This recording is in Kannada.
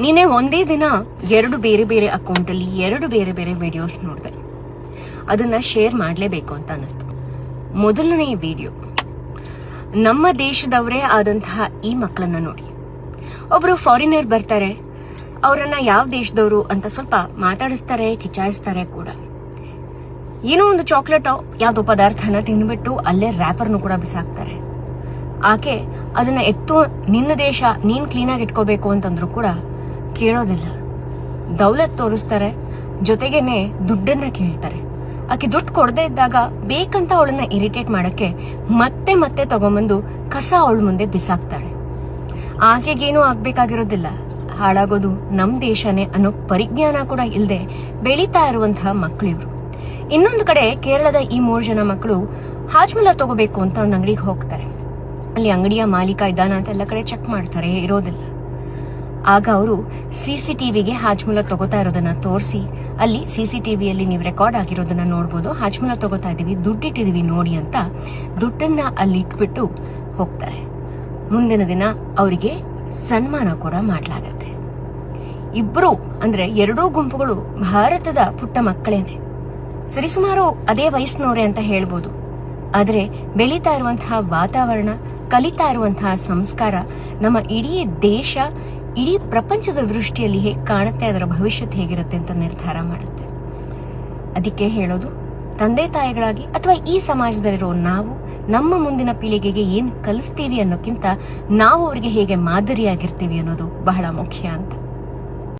ನೀನೇ ಒಂದೇ ದಿನ 2 ಬೇರೆ ಬೇರೆ ಅಕೌಂಟ್ ಅಲ್ಲಿ 2 ಬೇರೆ ಬೇರೆ ವಿಡಿಯೋಸ್ ನೋಡಿದೆ. ಅದನ್ನ ಶೇರ್ ಮಾಡಲೇಬೇಕು ಅಂತ ಅನಿಸ್ತು. ಮೊದಲನೇ ವಿಡಿಯೋ, ನಮ್ಮ ದೇಶದವರೇ ಆದಂತಹ ಈ ಮಕ್ಕಳನ್ನ ನೋಡಿ. ಒಬ್ರು ಫಾರಿನರ್ ಬರ್ತಾರೆ, ಅವರನ್ನ ಯಾವ ದೇಶದವರು ಅಂತ ಸ್ವಲ್ಪ ಮಾತಾಡಿಸ್ತಾರೆ, ಕಿಚಾಯಿಸ್ತಾರೆ ಕೂಡ. ಏನೋ ಒಂದು ಚಾಕ್ಲೇಟ್ ಯಾವ್ದೋ ಪದಾರ್ಥನ ತಿಂದ್ಬಿಟ್ಟು ಅಲ್ಲೇ ರ್ಯಾಪರ್ನು ಕೂಡ ಬಿಸಾಕ್ತಾರೆ. ಆಕೆ ಅದನ್ನ ಎತ್ತು ನಿನ್ನ ದೇಶ, ನೀನ್ ಕ್ಲೀನ್ ಆಗಿ ಇಟ್ಕೋಬೇಕು ಅಂತಂದ್ರು ಕೂಡ ಕೇಳೋದಿಲ್ಲ. ದೌಲತ್ ತೋರಿಸ್ತಾರೆ, ಜೊತೆಗೇನೆ ದುಡ್ಡನ್ನ ಕೇಳ್ತಾರೆ. ಆಕೆ ದುಡ್ಡು ಕೊಡದೇ ಇದ್ದಾಗ ಬೇಕಂತ ಅವಳನ್ನ ಇರಿಟೇಟ್ ಮಾಡಕ್ಕೆ ಮತ್ತೆ ಮತ್ತೆ ತಗೊಂಬಂದು ಕಸ ಅವಳ ಮುಂದೆ ಬಿಸಾಕ್ತಾಳೆ. ಆಕೆಗೇನೂ ಆಗ್ಬೇಕಾಗಿರೋದಿಲ್ಲ, ಹಾಳಾಗೋದು ನಮ್ ದೇಶನೇ ಅನ್ನೋ ಪರಿಜ್ಞಾನ ಕೂಡ ಇಲ್ಲದೆ ಬೆಳೀತಾ ಇರುವಂತಹ ಮಕ್ಕಳು ಇವ್ರು. ಇನ್ನೊಂದು ಕಡೆ ಕೇರಳದ ಈ 3 ಜನ ಮಕ್ಕಳು ಹಾಜ್ಮಲ ತಗೋಬೇಕು ಅಂತ ಒಂದು ಅಂಗಡಿಗೆ ಹೋಗ್ತಾರೆ. ಅಲ್ಲಿ ಅಂಗಡಿಯ ಮಾಲೀಕ ಇದ್ದಾನ ಅಂತ ಎಲ್ಲ ಕಡೆ ಚೆಕ್ ಮಾಡ್ತಾರೆ, ಇರೋದಿಲ್ಲ. ಆಗ ಅವರು CCTVಗೆ ಹಾಜ್ಮುಲ ತಗೋತಾ ಇರೋದನ್ನ ತೋರಿಸಿ, ಅಲ್ಲಿ CCTVಯಲ್ಲಿ ನೀವು ರೆಕಾರ್ಡ್ ಆಗಿರೋದನ್ನ ನೋಡ್ಬೋದು, ಹಾಜ್ಮುಲ ತಗೋತಾ ಇದೀವಿ, ದುಡ್ಡಿಟ್ಟಿದೀವಿ ನೋಡಿ ಅಂತ ದುಡ್ಡನ್ನ ಅಲ್ಲಿ ಇಟ್ಬಿಟ್ಟು ಹೋಗ್ತಾರೆ. ಮುಂದಿನ ದಿನ ಅವರಿಗೆ ಸನ್ಮಾನ ಕೂಡ ಮಾಡಲಾಗತ್ತೆ. ಇಬ್ರು ಅಂದ್ರೆ 2 ಗುಂಪುಗಳು ಭಾರತದ ಪುಟ್ಟ ಮಕ್ಕಳೇನೆ, ಸರಿಸುಮಾರು ಅದೇ ವಯಸ್ಸಿನವರೇ ಅಂತ ಹೇಳ್ಬೋದು. ಆದ್ರೆ ಬೆಳೀತಾ ಇರುವಂತಹ ವಾತಾವರಣ, ಕಲಿತಾ ಇರುವಂತಹ ಸಂಸ್ಕಾರ ನಮ್ಮ ಇಡೀ ದೇಶ, ಇಡೀ ಪ್ರಪಂಚದ ದೃಷ್ಟಿಯಲ್ಲಿ ಹೇಗೆ ಕಾಣುತ್ತೆ, ಅದರ ಭವಿಷ್ಯತ್ ಹೇಗಿರುತ್ತೆ ಅಂತ ನಿರ್ಧಾರ ಮಾಡುತ್ತೆ. ಅದಕ್ಕೆ ಹೇಳೋದು, ತಂದೆ ತಾಯಿಗಳಾಗಿ ಅಥವಾ ಈ ಸಮಾಜದಲ್ಲಿರೋ ನಾವು ನಮ್ಮ ಮುಂದಿನ ಪೀಳಿಗೆಗೆ ಏನ್ ಕಲಿಸ್ತೀವಿ ಅನ್ನೋಕ್ಕಿಂತ ನಾವು ಅವರಿಗೆ ಹೇಗೆ ಮಾದರಿಯಾಗಿರ್ತೀವಿ ಅನ್ನೋದು ಬಹಳ ಮುಖ್ಯ ಅಂತ.